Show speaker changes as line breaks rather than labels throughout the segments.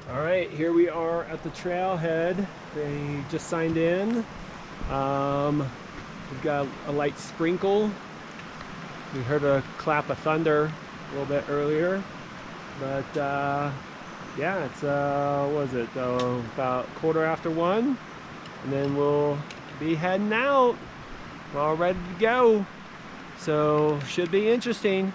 All right, here we are at the trailhead. They just signed in. We've got a light sprinkle. We heard a clap of thunder a little bit earlier, but yeah, it's what is it? About 1:15, and then we'll be heading out. We're all ready to go, so should be interesting.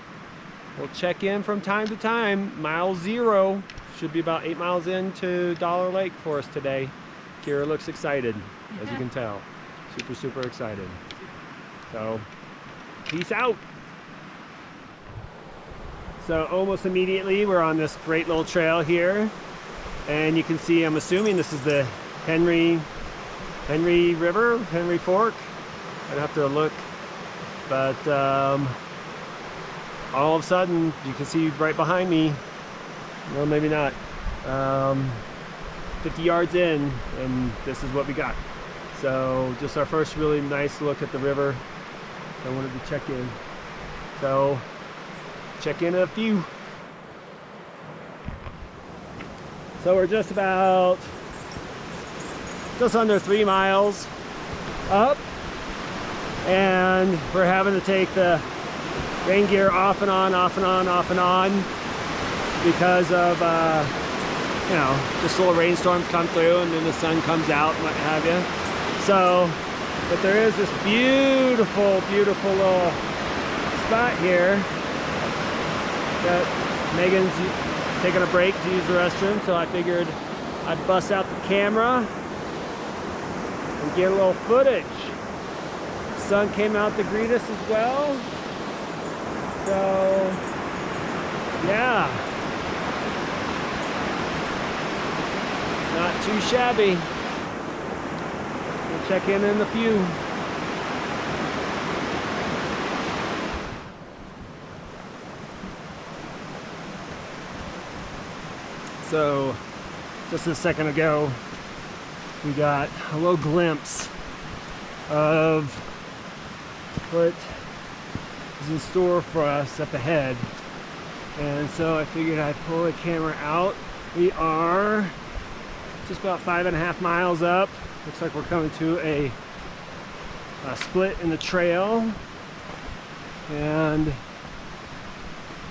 We'll check in from time to time. Mile 0 should be about 8 miles into Dollar Lake for us today. Kira looks excited, as you can tell. Super excited. So, peace out. So almost immediately we're on this great little trail here, and you can see, I'm assuming this is the Henry River, Henry Fork. I'd have to look, but all of a sudden you can see right behind me, well, maybe not, 50 yards in, and this is what we got. So just our first really nice look at the river. I wanted to check in. So check in a few. So we're just under 3 miles up, and we're having to take the rain gear off and on because of you know, just little rainstorms come through and then the sun comes out and what have you. So, but there is this beautiful little spot here that Megan's taking a break to use the restroom, so I figured I'd bust out the camera and get a little footage. The sun came out to greet us as well. So, yeah. Not too shabby. We'll check in a few. So, just a second ago, we got a little glimpse of what is in store for us up ahead. And so I figured I'd pull the camera out. We are just about 5.5 miles up. Looks like we're coming to a split in the trail, and it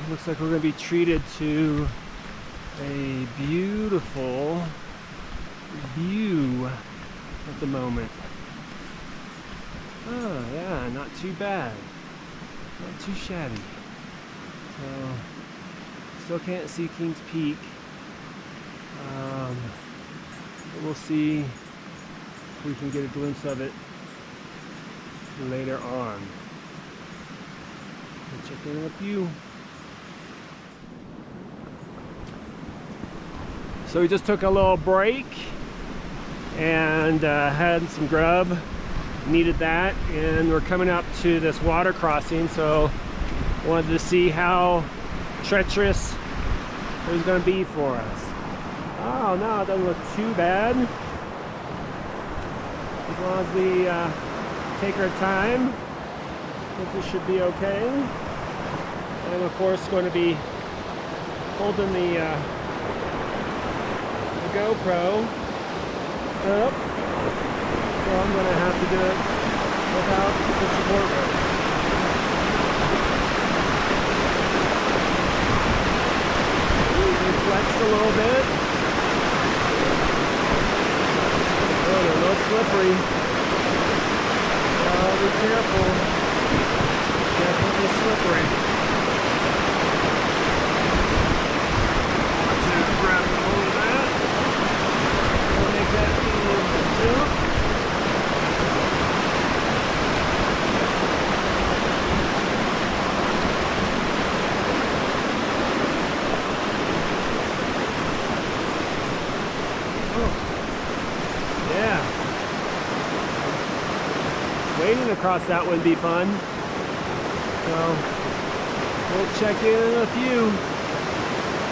looks like we're going to be treated to a beautiful view at the moment. Oh yeah, not too bad, not too shabby. So still can't see Kings Peak. We'll see if we can get a glimpse of it later on. We'll check in a few. So we just took a little break and had some grub, needed that, and we're coming up to this water crossing, so wanted to see how treacherous it was going to be for us. Oh no, it doesn't look too bad. As long as we take our time, I think we should be okay. And I'm of course going to be holding the GoPro up, so I'm going to have to do it without the support rope. Flex a little bit. Oh, they're a little slippery. Oh, be careful. Definitely slippery. To grab a hold of that. We'll make that little jump. Wading across that would be fun. So we'll check in a few.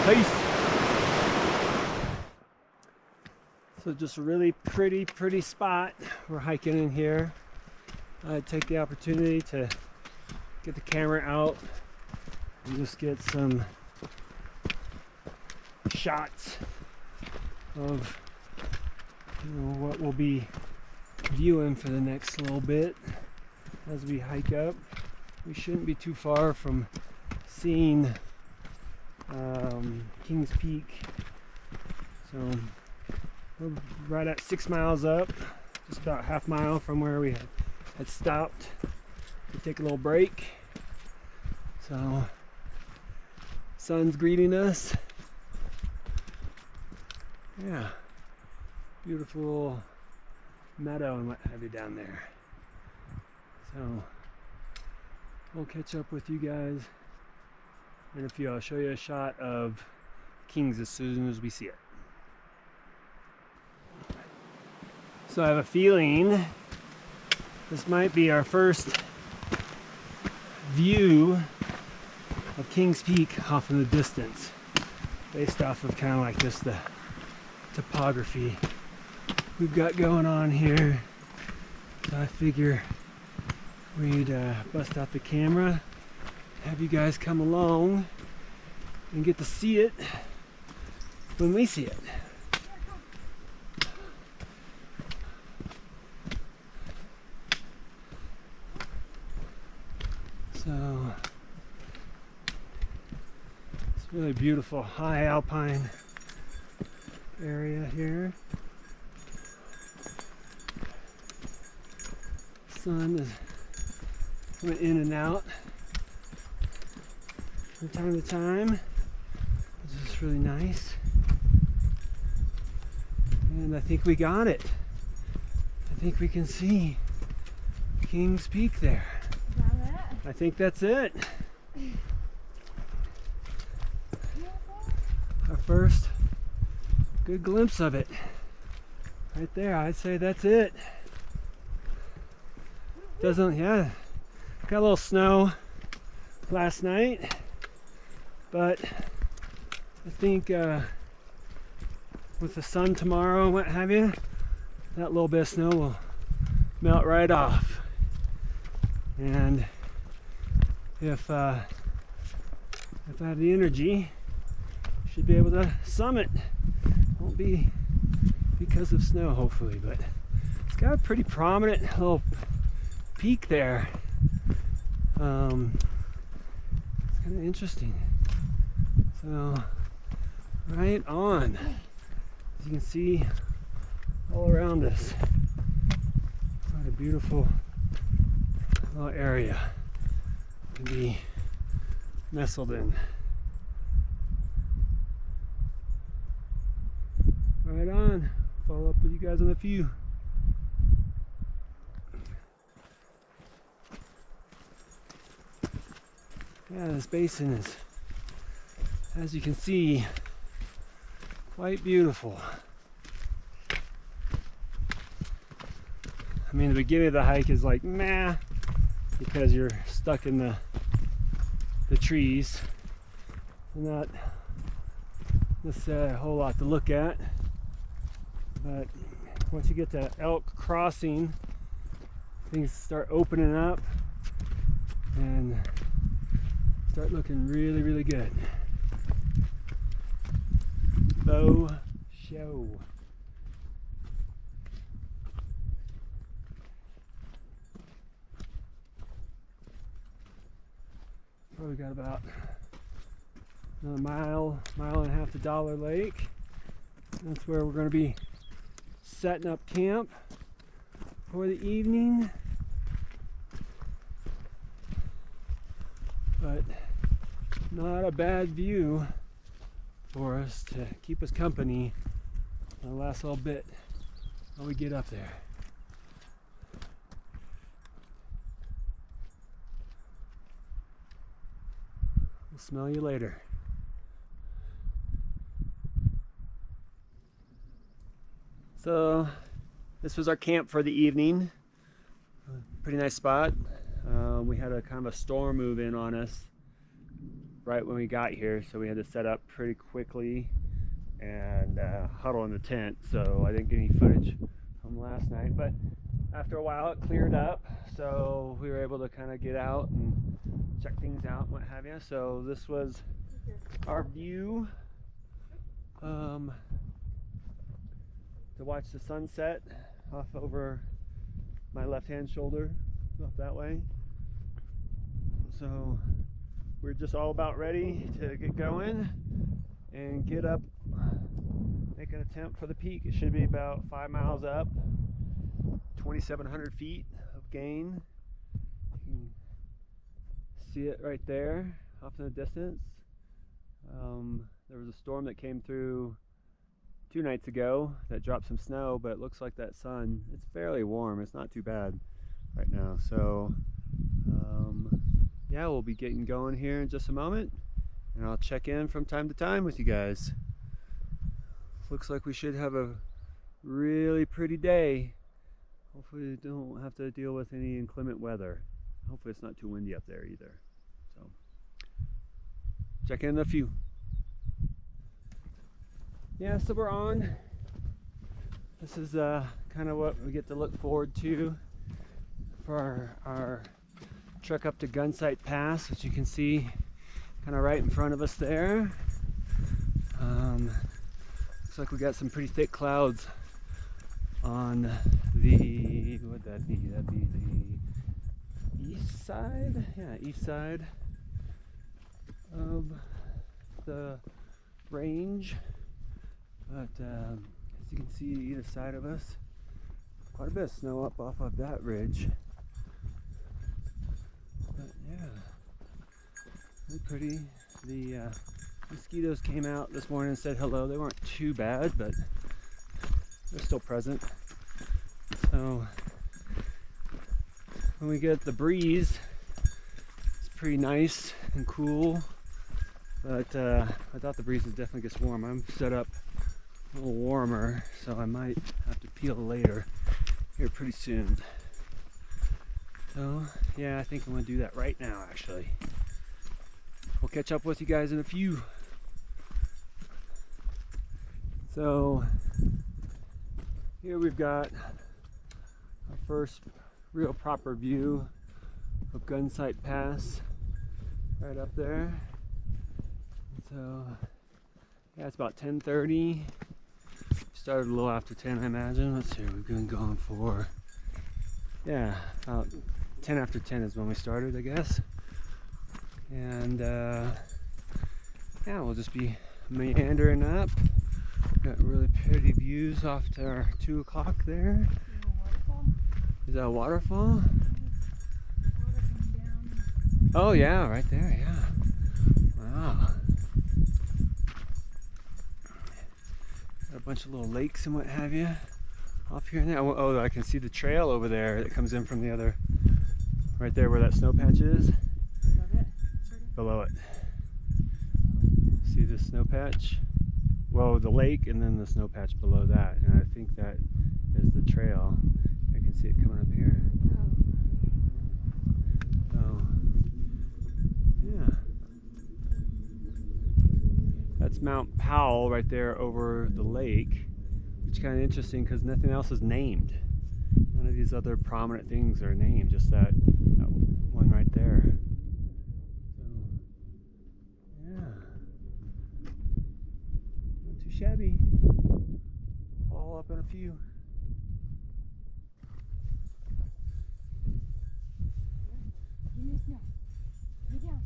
Peace. So just a really pretty spot. We're hiking in here. I'd take the opportunity to get the camera out and just get some shots of what we'll be viewing for the next little bit as we hike up. We shouldn't be too far from seeing Kings Peak. So we're right at 6 miles up, just about half mile from where we had stopped to take a little break. So sun's greeting us. Yeah, beautiful meadow and what have you down there. So we'll catch up with you guys in a few. I'll show you a shot of Kings as soon as we see it. So I have a feeling this might be our first view of Kings Peak off in the distance, based off of kind of like just the topography we've got going on here. So I figure we'd bust out the camera, have you guys come along and get to see it when we see it. So it's really beautiful high alpine area here. Sun is coming in and out from time to time, which is really nice. And I think we got it. I think we can see Kings Peak there. I think that's it. Our first good glimpse of it. Right there, I'd say that's it. Got a little snow last night, but I think with the sun tomorrow and what have you, that little bit of snow will melt right off. And if I have the energy, should be able to summit. Won't be because of snow, hopefully, but it's got a pretty prominent little peak there. It's kind of interesting. So right on, as you can see all around us, what a beautiful little area to be nestled in. Right on. Follow up with you guys on a few. Yeah, this basin is, as you can see, quite beautiful. I mean, the beginning of the hike is like meh, because you're stuck in the trees. Not necessarily a whole lot to look at, but once you get to Elk Crossing, things start opening up and start looking really, really good. Bow show. Probably got about another mile and a half to Dollar Lake. That's where we're going to be setting up camp for the evening. But not a bad view for us to keep us company the last little bit while we get up there. We'll smell you later. So this was our camp for the evening. Pretty nice spot. We had a kind of a storm move in on us right when we got here, so we had to set up pretty quickly and huddle in the tent. So I didn't get any footage from last night, but after a while it cleared up, so we were able to kind of get out and check things out and what have you. So this was our view to watch the sunset off over my left-hand shoulder, off that way. So we're just all about ready to get going and get up, make an attempt for the peak. It should be about 5 miles up, 2,700 feet of gain. You can see it right there off in the distance. There was a storm that came through 2 nights ago that dropped some snow, but it looks like that sun, it's fairly warm. It's not too bad right now. So yeah, we'll be getting going here in just a moment, and I'll check in from time to time with you guys. Looks like we should have a really pretty day. Hopefully we don't have to deal with any inclement weather. Hopefully it's not too windy up there either. So check in a few. Yeah, so we're on. This is kind of what we get to look forward to for our trek up to Gunsight Pass, which you can see kind of right in front of us there. Looks like we got some pretty thick clouds on the, what would that be? That'd be the east side? Yeah, east side of the range. But as you can see, either side of us, quite a bit of snow up off of that ridge. But yeah, really pretty. The mosquitoes came out this morning and said hello. They weren't too bad, but they're still present. So when we get the breeze, it's pretty nice and cool. But I thought the breeze would definitely get warm. I'm set up a little warmer, so I might have to peel later here pretty soon. So yeah, I think I'm gonna do that right now actually. We'll catch up with you guys in a few. So here we've got our first real proper view of Gunsight Pass right up there. So yeah, it's about 10:30. Started a little after 10, I imagine. Let's see, we've been going for, yeah, about 10 after 10 is when we started, I guess. And yeah, we'll just be meandering up. Got really pretty views off to our 2 o'clock there. Is that a waterfall?
Water coming down.
Oh yeah, right there, yeah. Wow. Got a bunch of little lakes and what have you off here and there. Oh, I can see the trail over there that comes in from the other, right there where that snow patch is.
Above it? Sort of?
Below it. See the snow patch? Well, the lake and then the snow patch below that. And I think that is the trail. I can see it coming up here. So, yeah. That's Mount Powell right there over the lake, which is kind of interesting because nothing else is named. None of these other prominent things are named, just that one right there. So, yeah. Not too shabby. All up in a few.
Give me snow. Get down.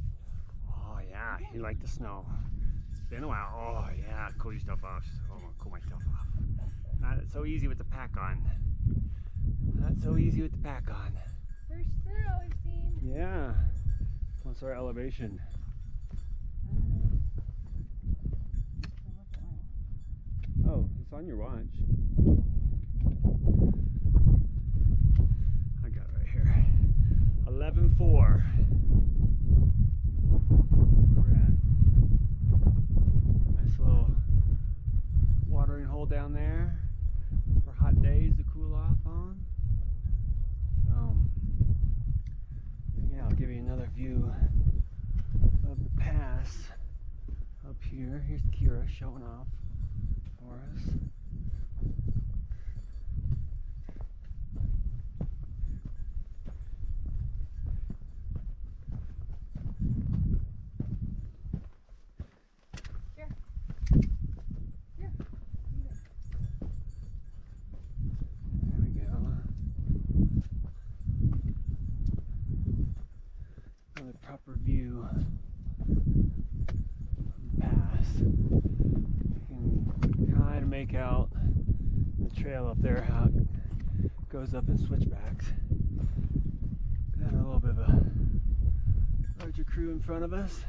Oh yeah, you like the snow. It's been a while. Oh yeah, cool your stuff off. Oh, I'm gonna cool my stuff off. Not so easy with the pack on. Not so easy with the pack on.
First snow we've seen.
Yeah. What's our elevation? Oh, it's on your watch. I got it right here. 11.4. We're at. Nice little watering hole down there for hot days to cool off on. Yeah, I'll give you another view of the pass up here. Here's Kira showing off for us. make out the trail up there, how it goes up in switchbacks. Got a little bit of a larger crew in front of us.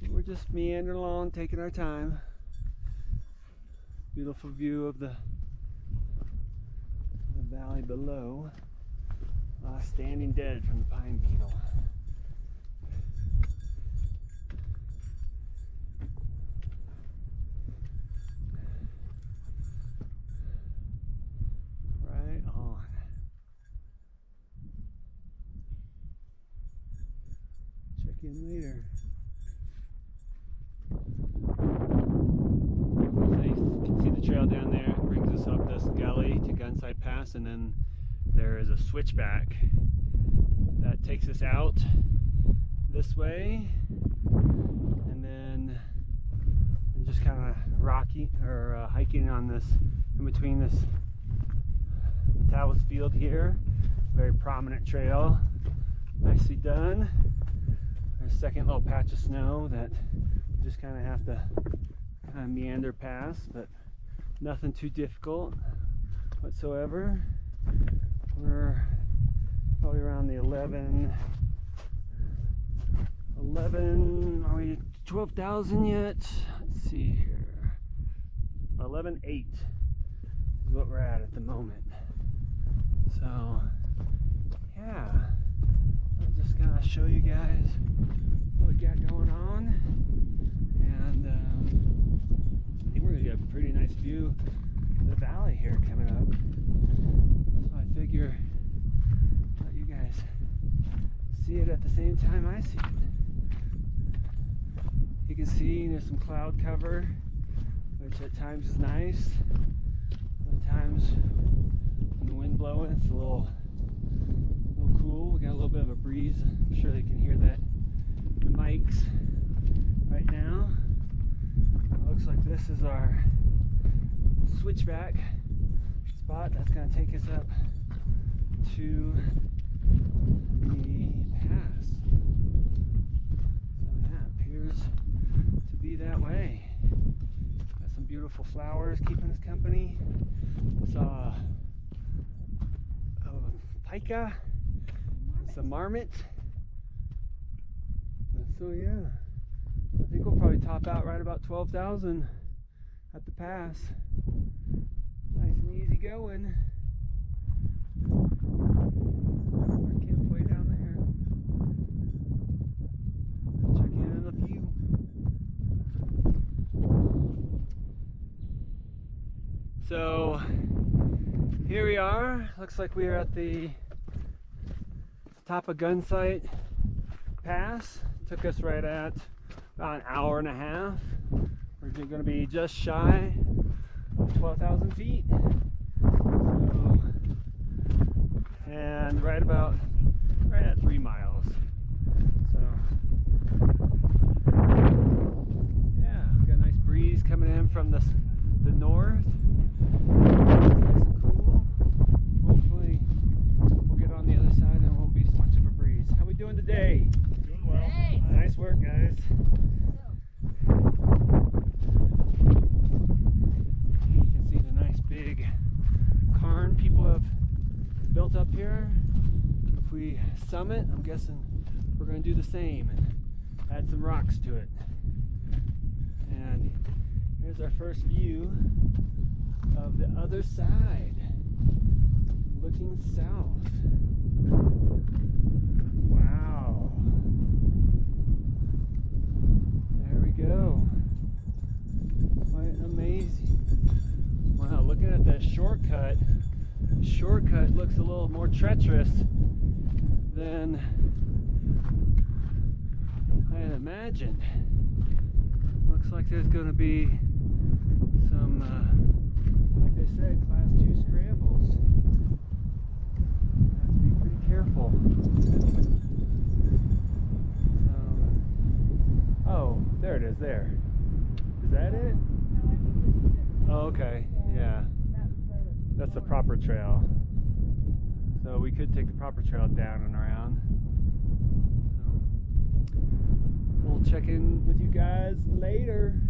We're just meandering along, taking our time. Beautiful view of the valley below. Standing dead from the pine beetle. Right on. Check in later. So you can see the trail down there. It brings us up this gully to Gunsight Pass, and then there is a switchback that takes us out this way, and then just kind of rocky or hiking on this, in between this Tawas field here. Very prominent trail, nicely done. There's a second little patch of snow that you just kind of have to kind of meander past, but nothing too difficult whatsoever. We're probably around the 11, are we 12,000 yet? Let's see here. 11,800 is what we're at the moment. So, yeah, I'll just kind of show you guys what we got going on. And I think we're going to get a pretty nice view of the valley here coming up. So I figure let you guys see it at the same time I see it. You can see there's some cloud cover, which at times is nice. Other times when the wind blowing, it's a little cool. We got a little bit of a breeze. I'm sure they can hear that in the mics right now. It looks like this is our switchback spot that's going to take us up to the pass. So yeah, it appears to be that way. Got some beautiful flowers keeping us company. Saw a pika, some marmot. So yeah, I think we'll probably top out right about 12,000 at the pass. Nice and easy going. Our campway down there. Check in on the view. So here we are. Looks like we are at the top of Gunsight Pass. Took us right at about an hour and a half. We're going to be just shy of 12,000 feet. So, and right at 3 miles. So yeah, we got a nice breeze coming in from the north. Nice and cool. Hopefully we'll get on the other side and there won't be so much of a breeze. How we doing today?
Doing well.
Hey.
Nice work, guys. You can see the nice big cairn people have built up here. If we summit, I'm guessing we're going to do the same and add some rocks to it. And here's our first view of the other side, looking south. Wow. There we go. Quite amazing. Wow, looking at that shortcut, looks a little more treacherous than I had imagined. Looks like there's going to be some, like they said, class 2 scrambles. Have to be pretty careful. Oh, there it is there. Is that it?
No, I think this is it.
Oh, okay. Yeah. That's the proper trail. So we could take the proper trail down and around. So we'll check in with you guys later.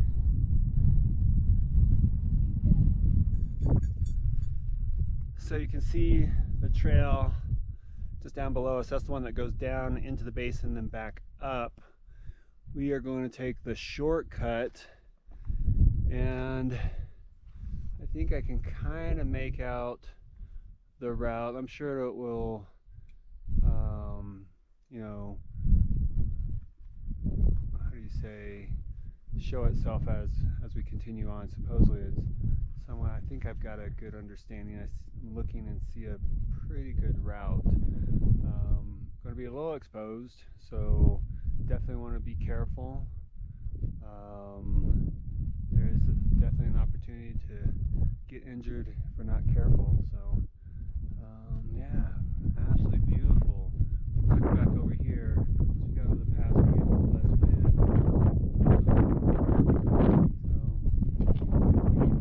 So you can see the trail just down below us. That's the one that goes down into the basin and then back up. We are going to take the shortcut, and I think I can kind of make out the route. I'm sure it will, you know, how do you say, show itself as we continue on. Supposedly it's somewhat, I think I've got a good understanding. I'm looking and see a pretty good route. Going to be a little exposed, so definitely want to be careful. There is definitely an opportunity to get injured if we're not careful. So yeah, absolutely beautiful. We'll tuck back over here. Once we go to the pass, we get a little less wind.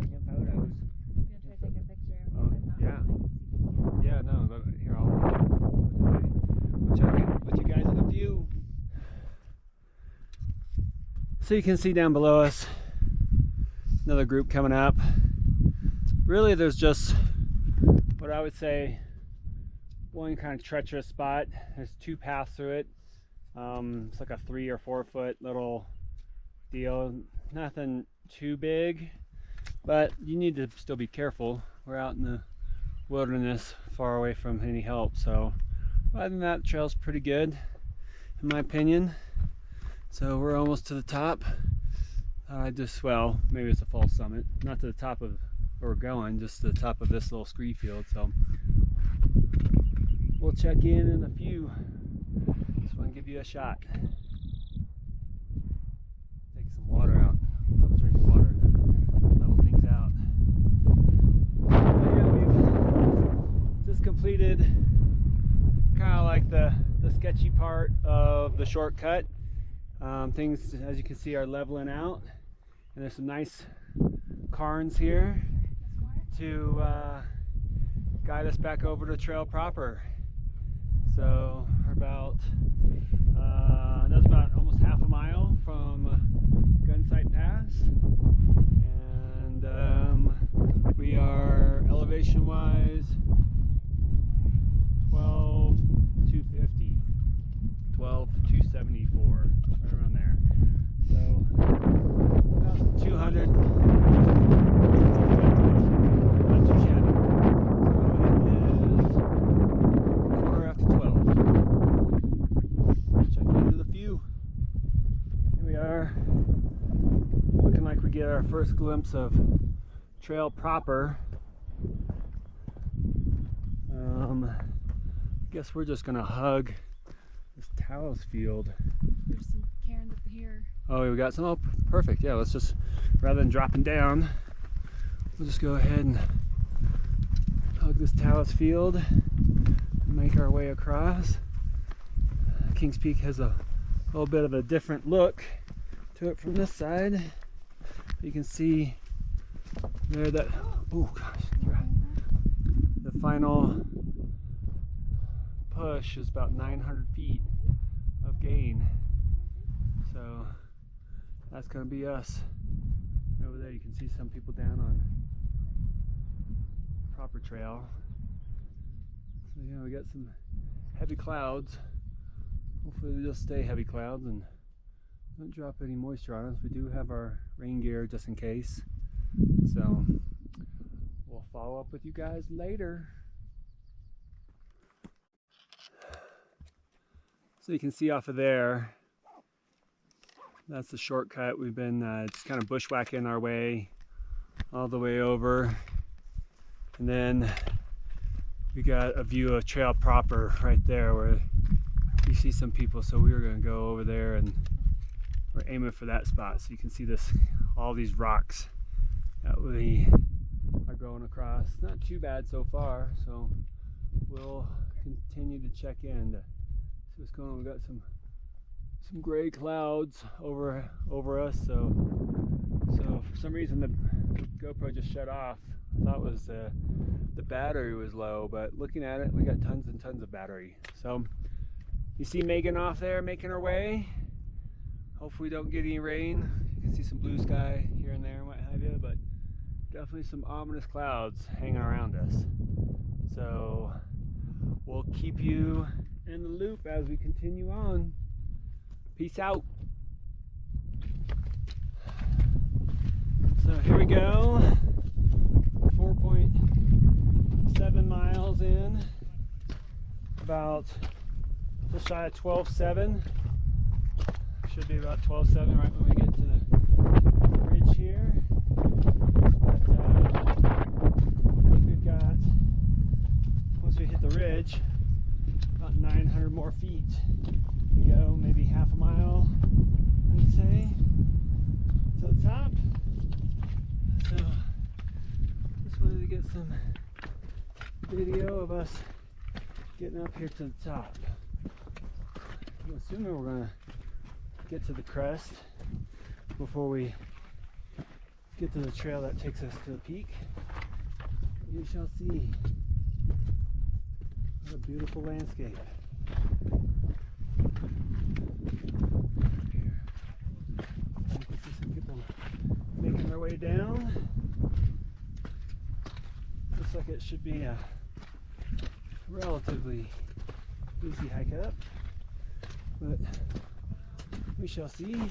Taking photos.
I'm gonna try to take a picture.
Oh, yeah. Yeah, no, but here, I'll check it with you guys in a few. So you can see down below us, another group coming up. Really, there's just what I would say one kind of treacherous spot. There's two paths through it. It's like a 3 or 4 foot little deal. Nothing too big, but you need to still be careful. We're out in the wilderness, far away from any help. So other than that, the trail's pretty good, in my opinion. So we're almost to the top. Well, maybe it's a false summit. Not to the top of where we're going, just to the top of this little scree field. So we'll check in a few. Just want to give you a shot. Take some water out. Have a drink of water. Level things out. So yeah, we've just completed kind of like the sketchy part of the shortcut. Things, as you can see, are leveling out, and there's some nice cairns here to guide us back over to trail proper. So we're about that's about almost half a mile from Gunsight Pass, and we are elevation wise 12,250, 12,274, right around there. So about 200. Not too shabby. So it is quarter after 12. Let's check into the few. Here we are, looking like we get our first glimpse of trail proper. I guess we're just gonna hug this talus field.
There's some cairns up here.
Oh, we got some. Oh, perfect. Yeah, let's just, rather than dropping down, we'll just go ahead and hug this talus field and make our way across. Kings Peak has a little bit of a different look to it from this side. You can see there that, oh gosh, the final push is about 900 feet of gain. So that's going to be us. Over there you can see some people down on proper trail. So yeah, we got some heavy clouds. Hopefully they'll stay heavy clouds and don't drop any moisture on us. We do have our rain gear just in case. So we'll follow up with you guys later. So you can see off of there, that's the shortcut. We've been just kind of bushwhacking our way all the way over. And then we got a view of trail proper right there where you see some people. So we were gonna go over there and we're aiming for that spot. So you can see this, all these rocks that we are going across. Not too bad so far. So we'll continue to check in to see what's going on. We got some gray clouds over us, so for some reason the GoPro just shut off. I thought it was the battery was low, but looking at it, we got tons and tons of battery. So you see Megan off there making her way. Hopefully we don't get any rain. You can see some blue sky here and there and what have you, but definitely some ominous clouds hanging around us. So we'll keep you in the loop as we continue on. Peace out. So here we go. 4.7 miles in. About just shy of 12.7. Should be about 12.7 right when we get to the ridge here. But I think we've got, once we hit the ridge, about 900 more feet to go, maybe half a mile, I'd say, to the top. So just wanted to get some video of us getting up here to the top. I'm assuming we're gonna get to the crest before we get to the trail that takes us to the peak. You shall see. What a beautiful landscape. Here. I can see some people making their way down. Looks like it should be a relatively easy hike up, but we shall see.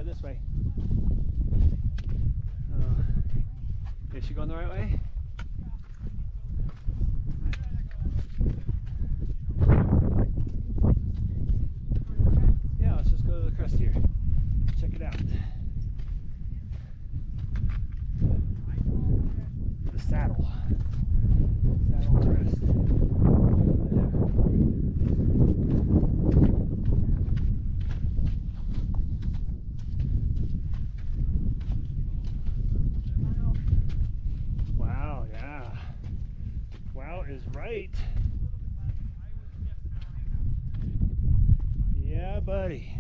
This way. Is she going the right way? Yeah, let's just go to the crest here. Check it out. The saddle. Saddle crest. Is right. Yeah, buddy.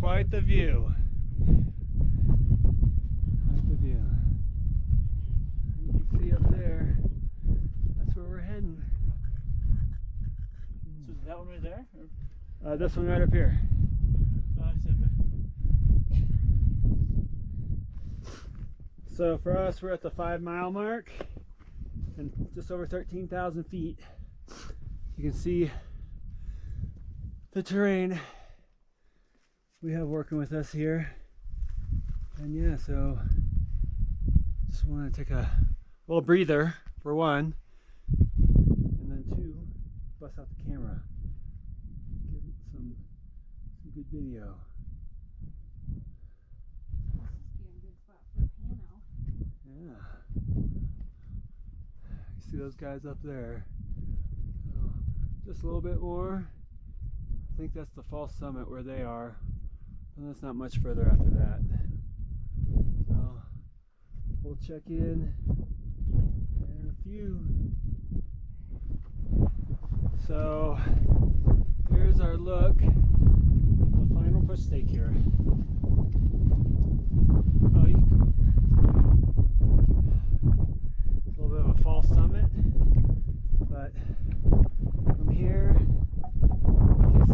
Quite the view. Quite the view. You can see up there, that's where we're heading.
So is that one right there?
This one right up here.
Oh, I see. Okay.
So for us, we're at the 5 mile mark and just over 13,000 feet. You can see the terrain we have working with us here. And yeah, so just want to take a little breather for one, and then two, bust out the camera. Some good video.
This must be a good spot for a piano.
Yeah. You see those guys up there. So just a little bit more. I think that's the false summit where they are. And that's not much further after that. So we'll check in a few. So here's our look. The final push stake here. Oh, you can it's a little bit of a false summit, but from here you can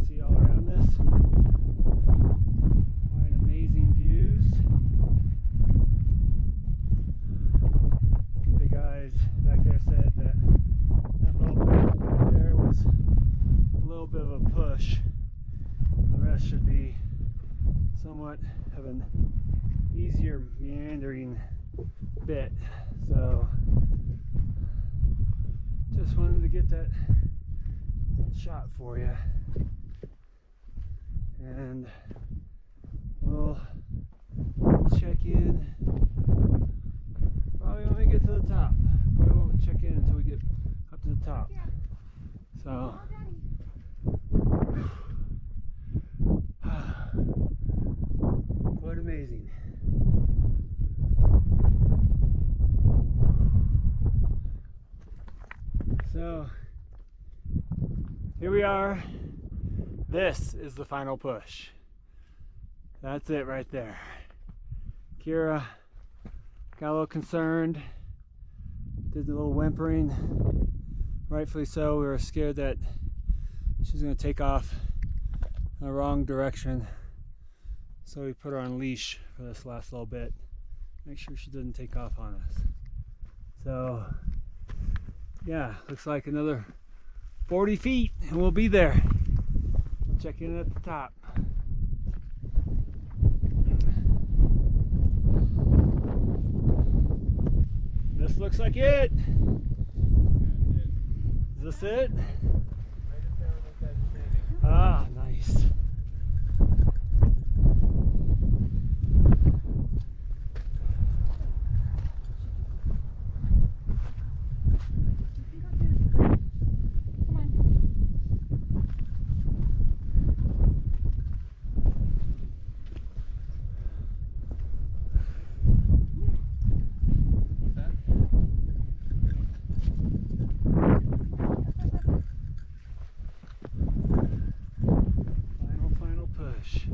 see all around this. Quite amazing views. I think the guys back there said that little bit back there was a little bit of a push. And the rest should be somewhat of an easier meandering bit. So just wanted to get that shot for you. And we'll check in probably when we get to the top. Probably won't check in until we get up to the top. So what here we are. This is the final push. That's it right there. Kira got a little concerned, did a little whimpering. Rightfully so. We were scared that she was going to take off in the wrong direction. So we put her on leash for this last little bit. Make sure she doesn't take off on us. So yeah, looks like another 40 feet and we'll be there. We'll check in at the top. This looks like it. Is this it? Ah, nice.
Come on.
Final push.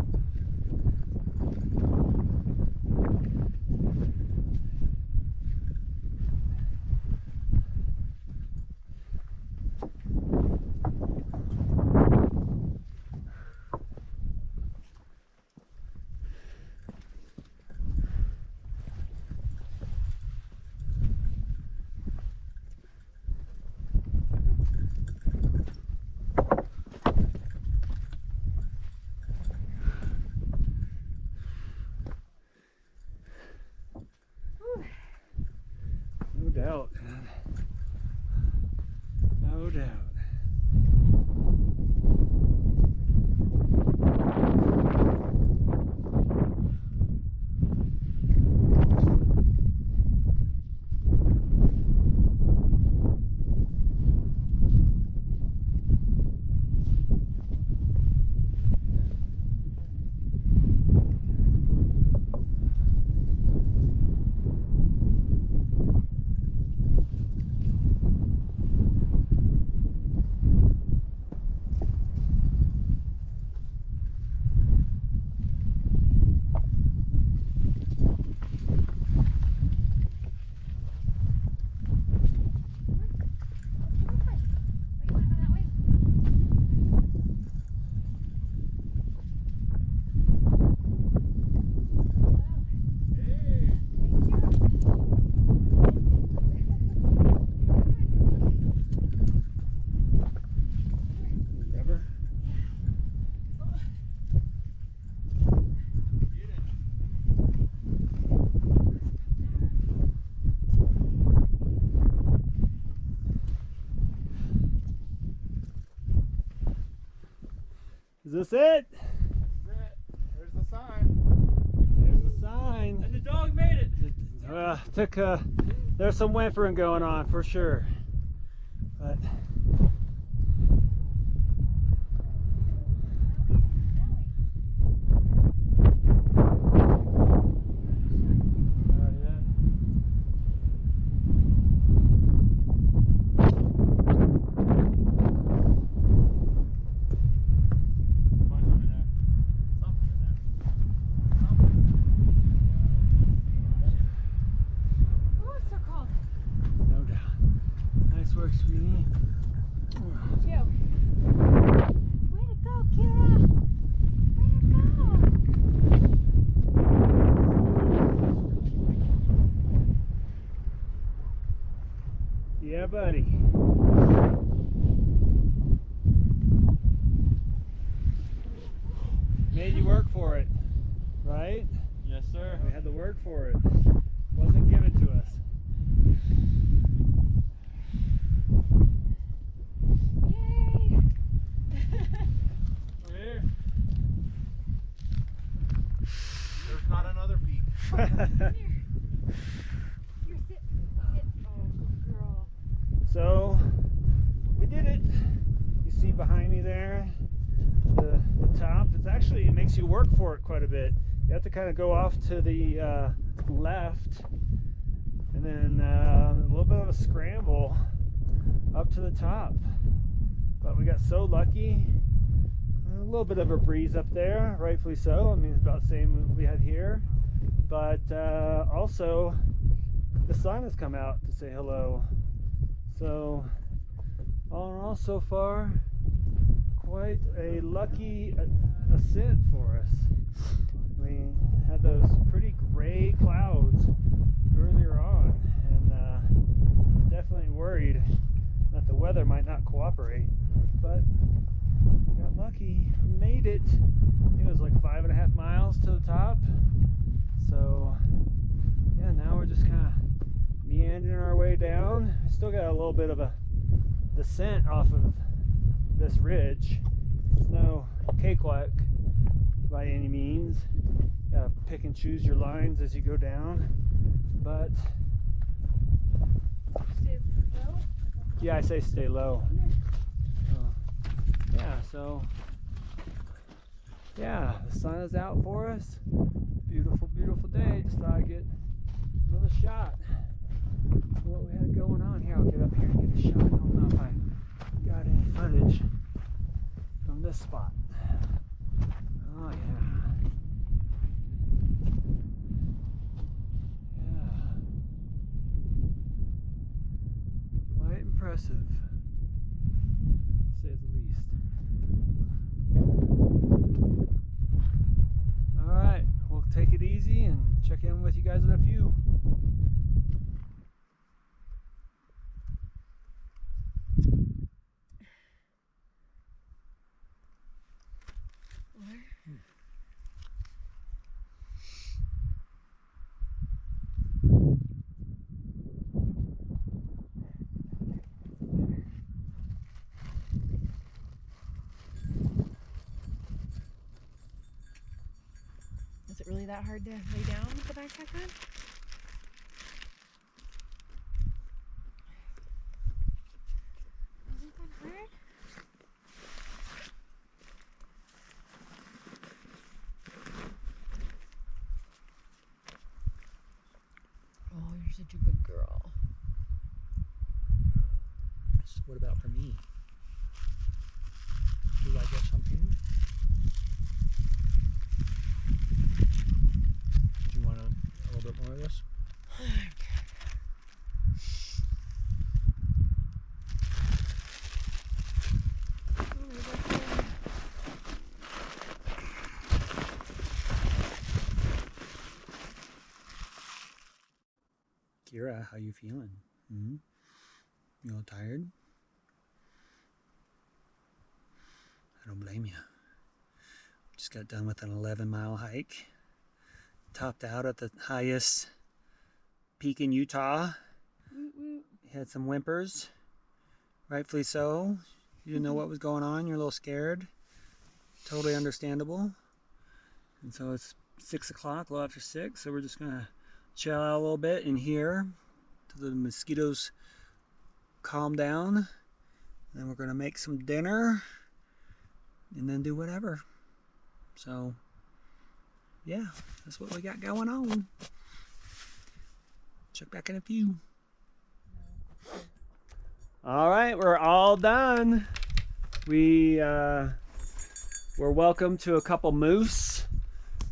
No doubt. No doubt. Rubber? Is this it?
There's the sign.
There's the sign.
And the dog made it.
There's some whimpering going on for sure. But
Oh, it's so cold.
no doubt. Nice work, sweetie.
Joe. Way to go, Kira. Way to go.
Yeah, buddy. Made you work for it, right?
Yes, sir.
We had to work for it. Wasn't given to us.
Yay.
We're here.
There's not another peak.
Here. Here, sit. Sit. Oh, good girl.
So we did it. You see behind me there, the top. It's actually, it makes you work for it quite a bit. You have to kind of go off to the left, and then a little bit of a scramble up to the top. But we got so lucky. A little bit of a breeze up there, rightfully so. I mean, it's about the same we had here. But also, the sun has come out to say hello. So, all in all, so far, quite a lucky ascent for us. We had those pretty gray clouds earlier on, and definitely worried that the weather might not cooperate. But we got lucky, made it. I think it was like 5.5 miles to the top. So yeah, now we're just kind of meandering our way down. We still got a little bit of a descent off of this ridge. It's no cakewalk by any means. You gotta pick and choose your lines as you go down. But
Stay low.
yeah, I say stay low. Yeah, so yeah, the sun is out for us. Beautiful, beautiful day. Just thought I'd get another shot of what we had going on here. I'll get up here and get a shot. I don't know if I got any footage from this spot. Oh yeah. Yeah. Quite impressive, to say the least. Alright, we'll take it easy and check in with you guys in a few.
Is it really that hard to lay down with the backpack on? Isn't that hard? Oh, you're such a good girl.
What about for me? Do I get something? Do you want a little bit more of this? Kira, how you feeling? You a little tired? I don't blame you. Just got done with an 11-mile hike. Topped out at the highest peak in Utah. Had some whimpers. Rightfully so. You didn't know what was going on. You're a little scared. Totally understandable. And so it's 6 o'clock, a little after 6. So we're just going to chill out a little bit in here till the mosquitoes calm down. Then we're going to make some dinner and then do whatever. So yeah, that's what we got going on. Check back in a few.
All right, we're all done. We're welcome to a couple moose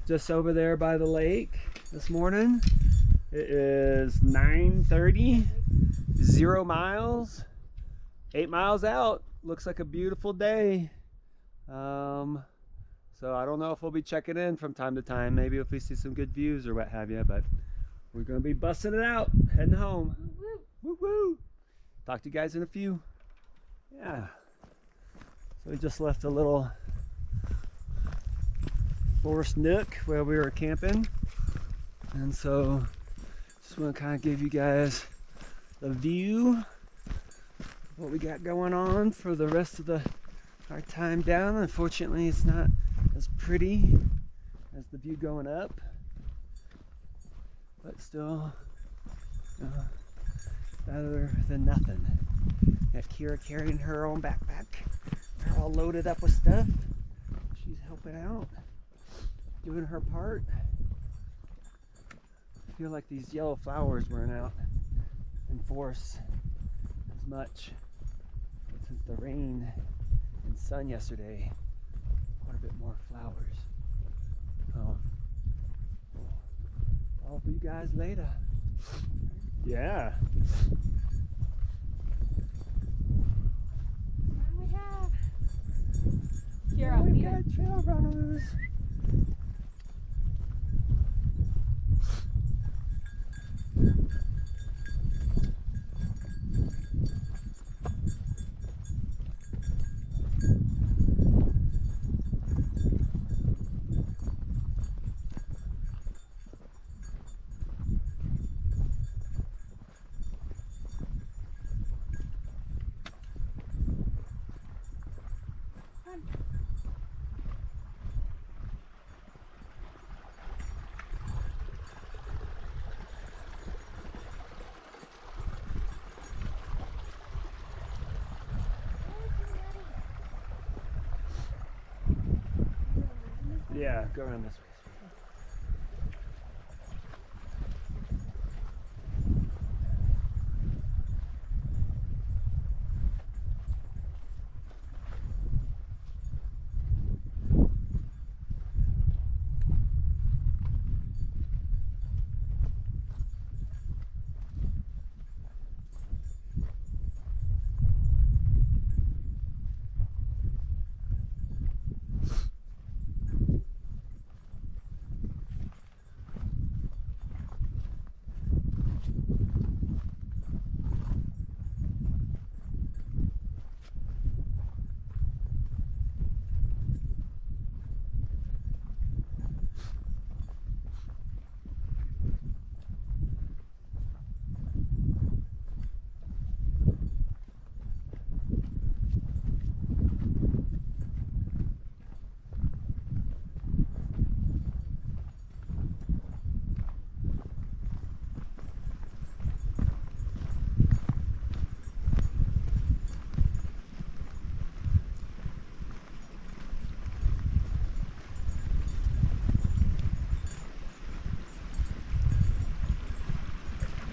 just over there by the lake this morning. It is 9:30, 0 miles, 8 miles out. Looks like a beautiful day. So I don't know if we'll be checking in from time to time, maybe if we see some good views or what have you, but we're gonna be busting it out, heading home. Woo woo! Talk to you guys in a few. Yeah. So we just left a little forest nook where we were camping, and so just want to kind of give you guys a view of what we got going on for the rest of our time down. Unfortunately, it's not as pretty as the view going up, but still better than nothing. Got Kira carrying her own backpack. They're all loaded up with stuff. She's helping out, doing her part. I feel like these yellow flowers weren't out in force as much since the rain sun yesterday. Quite a bit more flowers. Oh. I'll see you guys later. Yeah.
Now we have. Kira,
We
lead
got
it.
trail runners. Yeah, go around this way.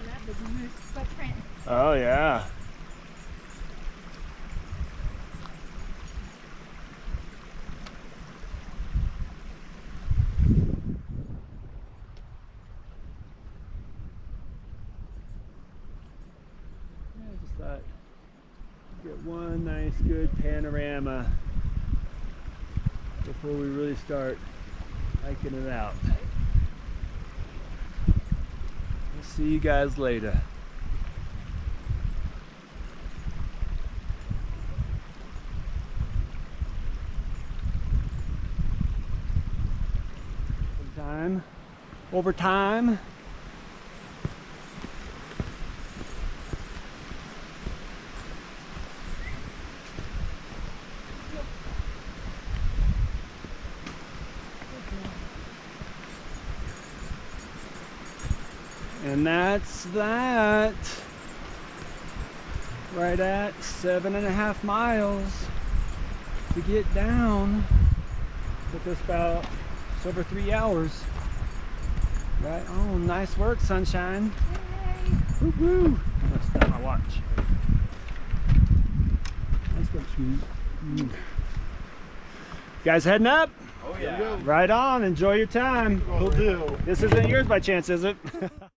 Love the moose footprint.
Oh yeah. I just thought get one nice good panorama before we really start hiking it out. We'll see you guys later. Overtime. And that's that. Right at 7.5 miles to get down. Took us about just over 3 hours. Right on. Nice work, sunshine.
Yay.
Woo woo. Let's stop my watch. Nice work, sweetie. Guys heading up?
Oh yeah.
Right on. Enjoy your time.
Will do.
This isn't yours by chance, is it?